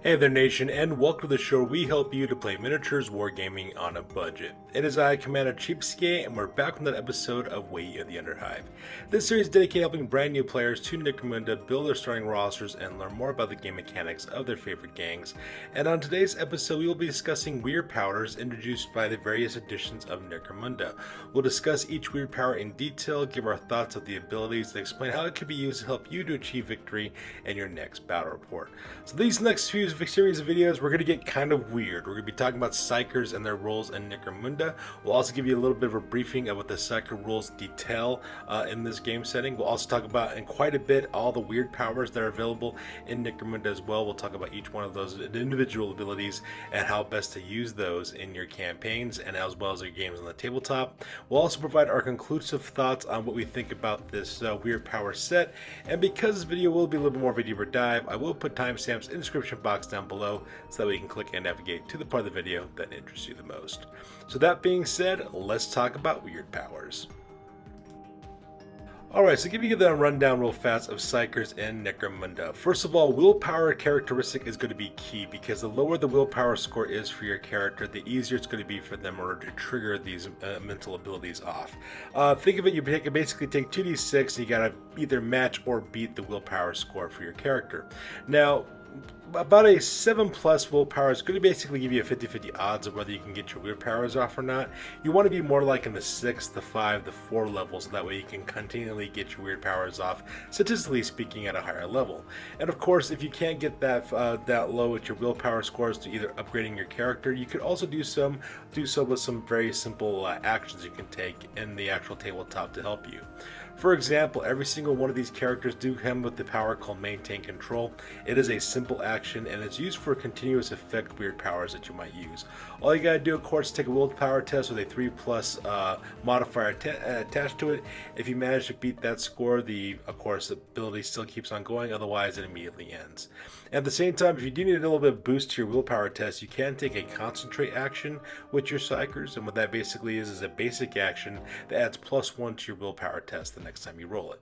Hey there nation, and welcome to the show where we help you to play miniatures wargaming on a budget. It is I, Commander Cheapskate, and we're back with another episode of Way of the Underhive. This series is dedicated to helping brand new players to Necromunda build their starting rosters and learn more about the game mechanics of their favorite gangs. And on today's episode we will be discussing Wyrd Powers introduced by the various editions of Necromunda. We'll discuss each Wyrd Power in detail, give our thoughts of the abilities, and explain how it can be used to help you to achieve victory in your next battle report. So these next few series of videos, we're going to get kind of weird. We're going to be talking about Psykers and their roles in Necromunda. We'll also give you a little bit of a briefing of what the Psyker rules detail in this game setting. We'll also talk about in quite a bit all the Wyrd powers that are available in Necromunda as well. We'll talk about each one of those individual abilities and how best to use those in your campaigns and as well as your games on the tabletop. We'll also provide our conclusive thoughts on what we think about this Wyrd power set. And because this video will be a little bit more of a deeper dive, I will put timestamps in the description box down below so that way you can click and navigate to the part of the video that interests you the most. So that being said, let's talk about Wyrd powers. Alright, so give you the rundown real fast of Psykers and Necromunda. First of all, willpower characteristic is going to be key because the lower the willpower score is for your character, the easier it's going to be for them in order to trigger these mental abilities off. Think of it, you basically take 2d6 and you gotta either match or beat the willpower score for your character. Now, about a 7+ willpower is going to basically give you a 50-50 odds of whether you can get your Wyrd powers off or not. You want to be more like in the 6, the 5, the 4 levels, so that way you can continually get your Wyrd powers off, statistically speaking, at a higher level. And of course, if you can't get that low with your willpower scores to either upgrading your character, you could also do so with some very simple actions you can take in the actual tabletop to help you. For example, every single one of these characters do come with the power called Maintain Control. It is a simple action and it's used for continuous effect Wyrd powers that you might use. All you gotta do, of course, is take a willpower test with a 3+ modifier attached to it. If you manage to beat that score, of course, the ability still keeps on going, otherwise it immediately ends. At the same time, if you do need a little bit of boost to your willpower test, you can take a concentrate action with your Psykers, and what that basically is a basic action that adds +1 to your willpower test the next time you roll it.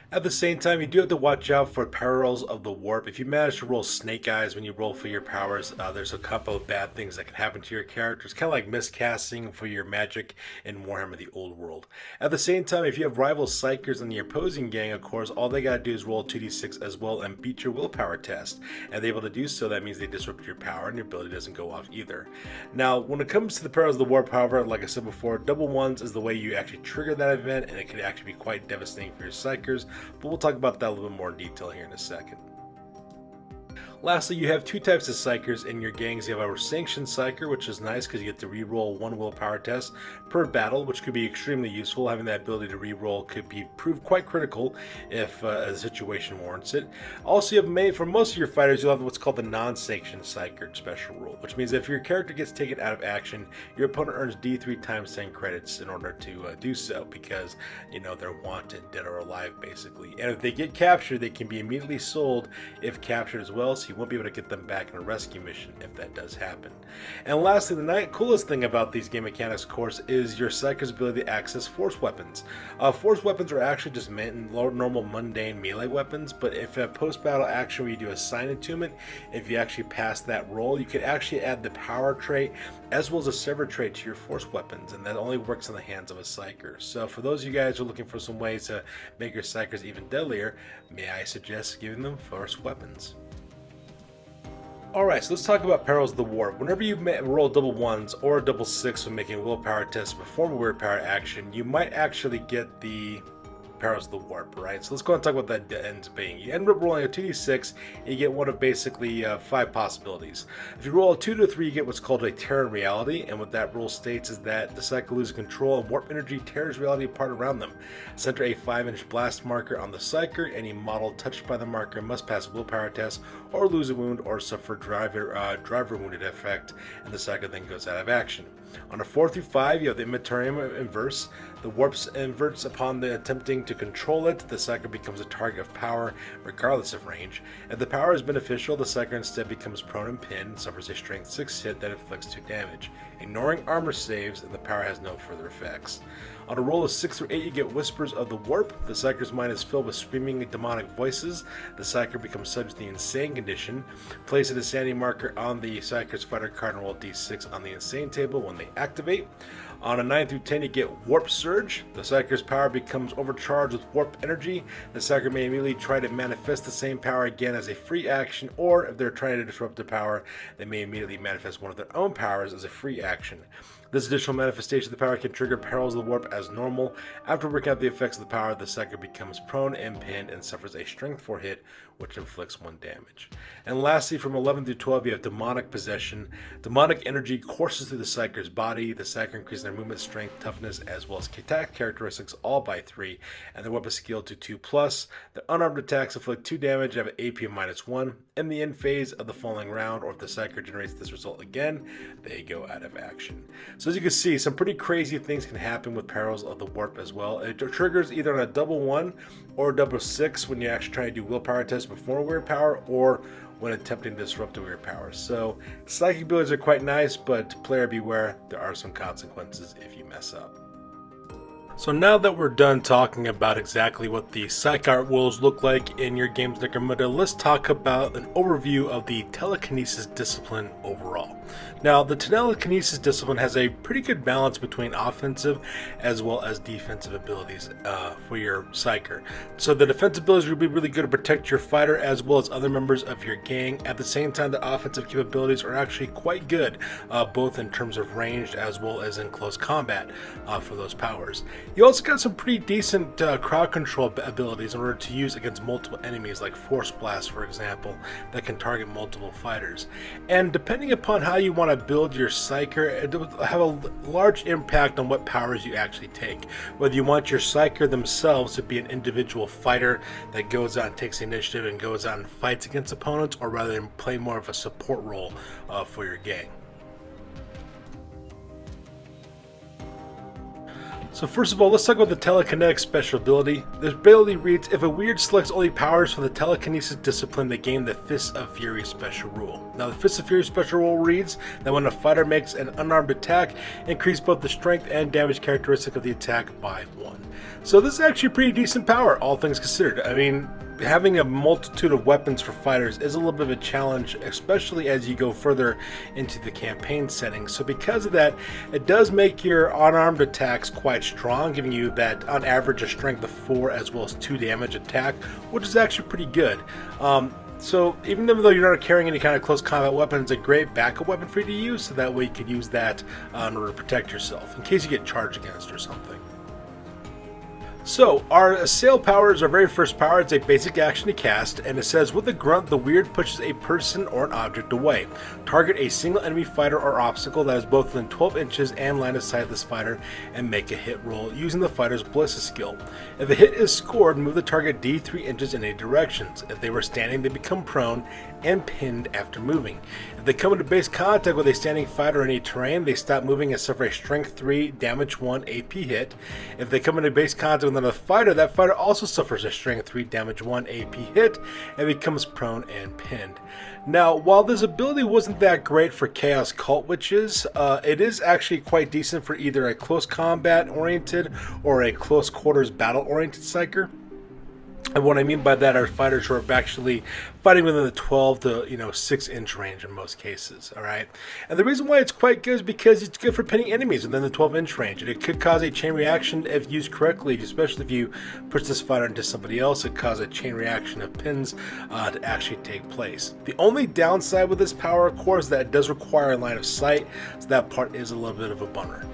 At the same time, you do have to watch out for Perils of the Warp. If you manage to roll Snake Eyes when you roll for your powers, there's a couple of bad things that can happen to your characters, kind of like miscasting for your magic in Warhammer the Old World. At the same time, if you have rival Psykers in the opposing gang, of course, all they gotta do is roll 2d6 as well and beat your willpower test. And they're able to do so, that means they disrupt your power and your ability doesn't go off either. Now, when it comes to the Perils of the Warp, however, like I said before, double ones is the way you actually trigger that event, and it can actually be quite devastating for your Psykers. But we'll talk about that a little bit more in detail here in a second. Lastly, you have two types of Psykers in your gangs. You have a sanctioned Psyker, which is nice because you get to re-roll 1 willpower test per battle, which could be extremely useful. Having that ability to re-roll could prove quite critical if a situation warrants it. Also, you have for most of your fighters, you'll have what's called the non-sanctioned Psyker special rule, which means if your character gets taken out of action, your opponent earns D3 times 10 credits in order to do so, because they're wanted, dead or alive, basically. And if they get captured, they can be immediately sold if captured as well, so you won't be able to get them back in a rescue mission if that does happen. And lastly, the coolest thing about these game mechanics, of course, is your Psyker's ability to access force weapons. Force weapons are actually just normal mundane melee weapons, but if a post-battle action where you do a sign attunement, if you actually pass that roll, you could actually add the power trait as well as a sever trait to your force weapons, and that only works in the hands of a Psyker. So for those of you guys who are looking for some ways to make your Psykers even deadlier, may I suggest giving them force weapons. Alright, so let's talk about Perils of the Warp. Whenever you roll double ones or a double 6 when making a willpower test to perform a Wyrd power action, you might actually get the Perils of the Warp, right? So let's go and talk about what that ends up being. You end up rolling a 2d6 and you get one of basically 5 possibilities. If you roll a 2 to 3, you get what's called a tear in reality, and what that rule states is that the Psyker loses control and warp energy tears reality apart around them. Center a 5-inch blast marker on the Psyker. Any model touched by the marker must pass a willpower test or lose a wound or suffer driver wounded effect, and the Psyker then goes out of action. On a 4 through 5, you have the Immaterium inverse. The warps inverts upon the attempting to control it. The Psyker becomes a target of power regardless of range. If the power is beneficial, the Psyker instead becomes prone and pinned and suffers a strength 6 hit that inflicts 2 damage. Ignoring armor saves, and the power has no further effects. On a roll of 6 or 8, you get Whispers of the Warp. The Psyker's mind is filled with screaming demonic voices. The Psyker becomes subject to the insane condition. Place a insanity marker on the Psyker's fighter card and roll d6 on the insane table when they activate. On a 9 through 10, you get Warp Surge. The Psyker's power becomes overcharged with warp energy. The Psyker may immediately try to manifest the same power again as a free action, or if they're trying to disrupt the power, they may immediately manifest one of their own powers as a free action. This additional manifestation of the power can trigger Perils of the Warp as normal. After working out the effects of the power, the Psyker becomes prone and pinned and suffers a Strength 4 hit, which inflicts 1 damage. And lastly, from 11 through 12, you have Demonic Possession. Demonic energy courses through the Psyker's body. The Psyker increases their movement, strength, toughness, as well as attack characteristics all by 3, and their weapon skill to 2+. The unarmed attacks inflict 2 damage and have an AP of -1. In the end phase of the following round, or if the Psyker generates this result again, they go out of action. So as you can see, some pretty crazy things can happen with Perils of the Warp as well. It triggers either on a double 1 or a double 6 when you actually try to do willpower tests before Wyrd Power, or when attempting to disrupt a Wyrd Power. So psychic abilities are quite nice, but player beware, there are some consequences if you mess up. So now that we're done talking about exactly what the Psych Art rules look like in your game's Necromunda, let's talk about an overview of the Telekinesis Discipline overall. Now, the Telekinesis Discipline has a pretty good balance between offensive as well as defensive abilities for your Psyker. So the defensive abilities will be really good to protect your fighter as well as other members of your gang. At the same time, the offensive capabilities are actually quite good, both in terms of ranged as well as in close combat for those powers. You also got some pretty decent crowd control abilities in order to use against multiple enemies, like Force Blast, for example, that can target multiple fighters. And depending upon how you want to build your Psyker, it will have a large impact on what powers you actually take. Whether you want your Psyker themselves to be an individual fighter that goes out and takes the initiative and goes out and fights against opponents, or rather than play more of a support role for your gang. So first of all, let's talk about the Telekinetic special ability. The ability reads, if a Wyrd selects only powers from the Telekinesis Discipline, they gain the Fists of Fury special rule. Now the Fists of Fury special rule reads that when a fighter makes an unarmed attack, increase both the strength and damage characteristic of the attack by 1. So this is actually a pretty decent power, all things considered. I mean, having a multitude of weapons for fighters is a little bit of a challenge, especially as you go further into the campaign setting. So because of that, it does make your unarmed attacks quite strong, giving you that on average a strength of 4 as well as 2 damage attack, which is actually pretty good. So even though you're not carrying any kind of close combat weapon, it's a great backup weapon for you to use, so that way you can use that in order to protect yourself in case you get charged against or something. So, our Assail power is our very first power. It's a basic action to cast, and it says, with a grunt, the Wyrd pushes a person or an object away. Target a single enemy fighter or obstacle that is both within 12 inches and line of sight of this fighter, and make a hit roll using the fighter's Ballista skill. If a hit is scored, move the target d3 inches in 8 directions. If they were standing, they become prone and pinned after moving. If they come into base contact with a standing fighter in any terrain, they stop moving and suffer a Strength 3, Damage 1 AP hit. If they come into base contact with another fighter, that fighter also suffers a Strength 3, Damage 1 AP hit and becomes prone and pinned. Now, while this ability wasn't that great for Chaos Cult Witches, it is actually quite decent for either a close combat oriented or a close quarters battle oriented Psyker. And what I mean by that are fighters who are actually fighting within the 12 to 6 inch range in most cases. All right, and the reason why it's quite good is because it's good for pinning enemies within the 12 inch range, and it could cause a chain reaction if used correctly. Especially if you push this fighter into somebody else, it causes a chain reaction of pins to actually take place. The only downside with this power, of course, is that it does require a line of sight, so that part is a little bit of a bummer.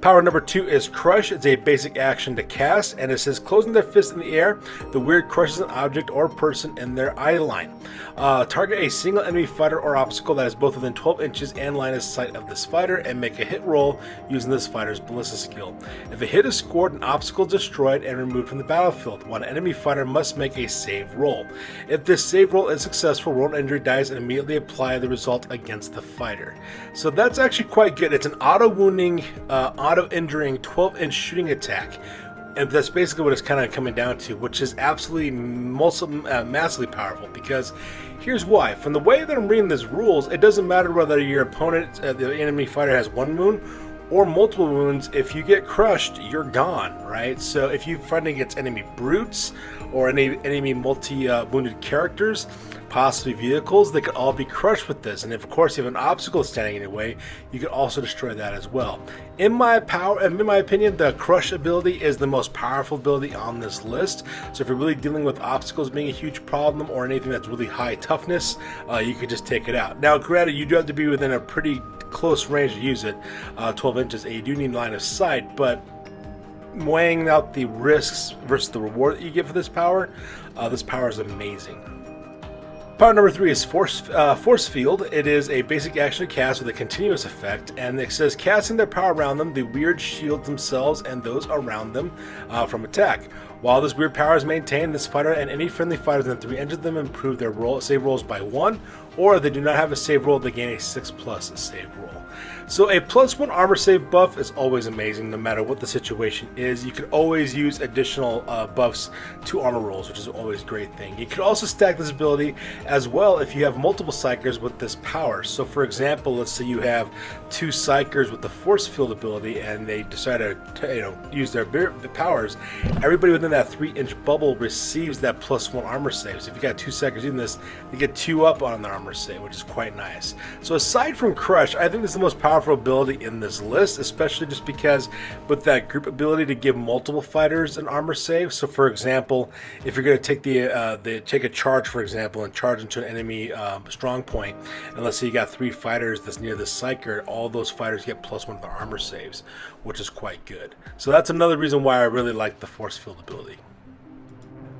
Power number 2 is Crush. It's a basic action to cast, and it says, closing their fist in the air, the Wyrd crushes an object or person in their eye line. Target a single enemy fighter or obstacle that is both within 12 inches and line of sight of this fighter, and make a hit roll using this fighter's Ballista skill. If a hit is scored, an obstacle is destroyed and removed from the battlefield. One enemy fighter must make a save roll. If this save roll is successful, roll an injury dice and immediately apply the result against the fighter. So that's actually quite good. It's an auto-wounding, auto-injuring 12-inch shooting attack. And that's basically what it's kind of coming down to, which is absolutely massively powerful, because here's why. From the way that I'm reading these rules, it doesn't matter whether your opponent, the enemy fighter, has 1 wound or multiple wounds. If you get crushed, you're gone, right? So if you fight against enemy brutes or any enemy multi-wounded characters, possibly vehicles, they could all be crushed with this. And if, of course, you have an obstacle standing in your way, you can also destroy that as well. In my opinion, the crush ability is the most powerful ability on this list. So if you're really dealing with obstacles being a huge problem or anything that's really high toughness, you could just take it out. Now, granted, you do have to be within a pretty close range to use it, 12 inches, and you do need line of sight, but weighing out the risks versus the reward that you get for this power is amazing. Power number 3 is Force Field. It is a basic action to cast with a continuous effect, and it says casting their power around them, the Wyrd shields themselves and those around them from attack. While this Wyrd power is maintained, this fighter and any friendly fighters within 3 inches of them improve their save rolls by 1, or if they do not have a save roll, they gain a 6+ save roll. So a +1 armor save buff is always amazing no matter what the situation is. You can always use additional buffs to armor rolls, which is always a great thing. You can also stack this ability as well if you have multiple Psykers with this power. So for example, let's say you have 2 Psykers with the Force Field ability and they decide to use their powers. Everybody within that 3-inch bubble receives that +1 armor save. So if you got 2 Psykers doing this, they get 2 up on their armor save, which is quite nice. So aside from Crush, I think this is the most powerful ability in this list, especially just because with that group ability to give multiple fighters an armor save. So for example, if you're going to take take a charge, for example, and charge into an enemy strong point, and let's say you got 3 fighters that's near the Psyker, all those fighters get +1 of their armor saves, which is quite good. So that's another reason why I really like the Force Field ability.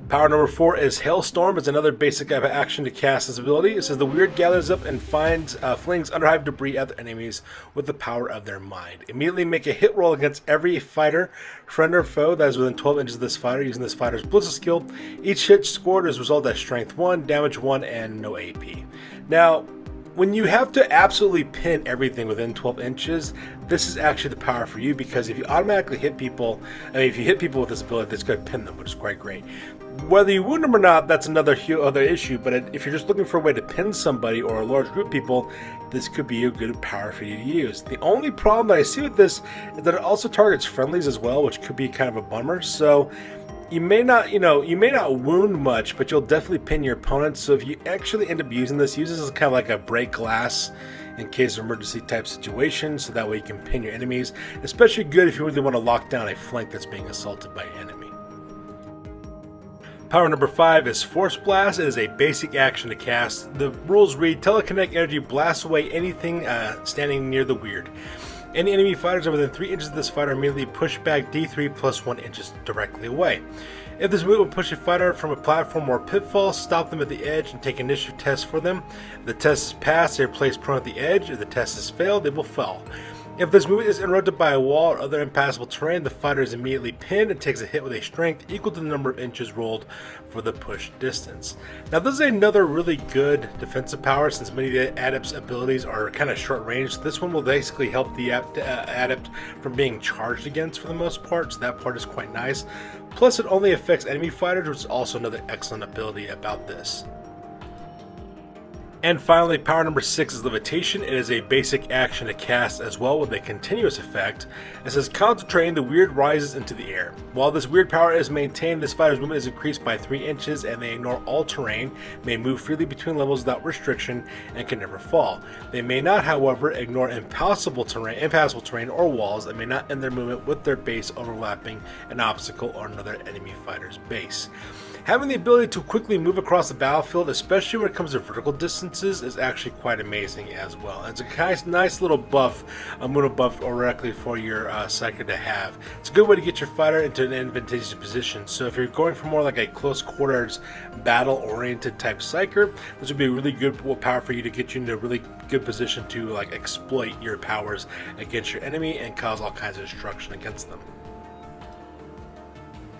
Power number 4 is Hailstorm. It's another basic action to cast this ability. It says the Wyrd gathers up and flings Underhive debris at their enemies with the power of their mind. Immediately make a hit roll against every fighter, friend or foe that is within 12 inches of this fighter using this fighter's Blizzard skill. Each hit scored is resolved at Strength 1, Damage 1, and no AP. Now, when you have to absolutely pin everything within 12 inches, this is actually the power for you, because if you automatically hit people, if you hit people with this ability, that's going to pin them, which is quite great. Whether you wound them or not, that's another issue, but if you're just looking for a way to pin somebody or a large group of people, this could be a good power for you to use. The only problem that I see with this is that it also targets friendlies as well, which could be kind of a bummer. So you may not wound much, but you'll definitely pin your opponents. So if you actually end up using this, use this as kind of like a break glass in case of emergency type situation, so that way you can pin your enemies. Especially good if you really want to lock down a flank that's being assaulted by an enemy. Power number 5 is Force Blast. It is a basic action to cast. The rules read, telekinetic energy blasts away anything standing near the Wyrd. Any enemy fighters are within 3 inches of this fighter immediately push back D3 plus 1 inches directly away. If this move will push a fighter from a platform or pitfall, stop them at the edge and take initiative tests for them. If the test is passed, they are placed prone at the edge. If the test is failed, they will fall. If this movement is interrupted by a wall or other impassable terrain, the fighter is immediately pinned and takes a hit with a strength equal to the number of inches rolled for the push distance. Now, this is another really good defensive power, since many of the Adept's abilities are kind of short range. This one will basically help the Adept from being charged against for the most part, so that part is quite nice. Plus, it only affects enemy fighters, which is also another excellent ability about this. And finally, power number 6 is Levitation. It is a basic action to cast as well with a continuous effect. It says, concentrating, the Wyrd rises into the air. While this Wyrd power is maintained, this fighter's movement is increased by 3 inches and they ignore all terrain, may move freely between levels without restriction, and can never fall. They may not, however, ignore impassable terrain or walls, and may not end their movement with their base overlapping an obstacle or another enemy fighter's base. Having the ability to quickly move across the battlefield, especially when it comes to vertical distances, is actually quite amazing as well. It's a nice little buff, a buff directly for your Psyker to have. It's a good way to get your fighter into an advantageous position. So if you're going for more like a close quarters, battle-oriented type Psyker, this would be a really good power for you to get you into a really good position to like exploit your powers against your enemy and cause all kinds of destruction against them.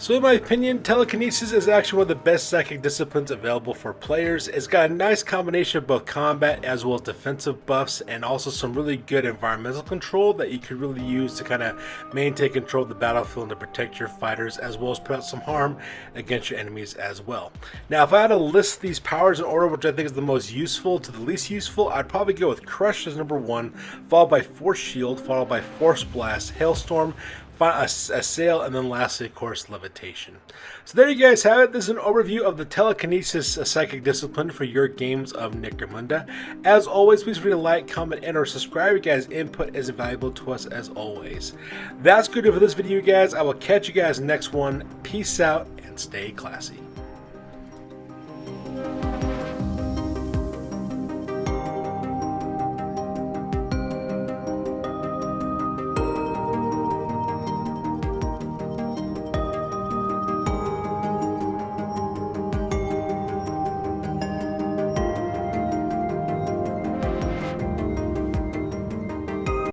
So in my opinion, Telekinesis is actually one of the best psychic disciplines available for players. It's got a nice combination of both combat as well as defensive buffs, and also some really good environmental control that you could really use to kind of maintain control of the battlefield and to protect your fighters, as well as put out some harm against your enemies as well. Now, if I had to list these powers in order, which I think is the most useful to the least useful, I'd probably go with Crush as number 1, followed by Force Shield, followed by Force Blast, Hailstorm, Assail, and then lastly, of course, Levitation. So there you guys have it. This is an overview of the Telekinesis Psychic Discipline for your games of Necromunda. As always, please feel free to like, comment, and or subscribe. Your guys' input is valuable to us as always. That's good for this video, guys. I will catch you guys next one. Peace out and stay classy.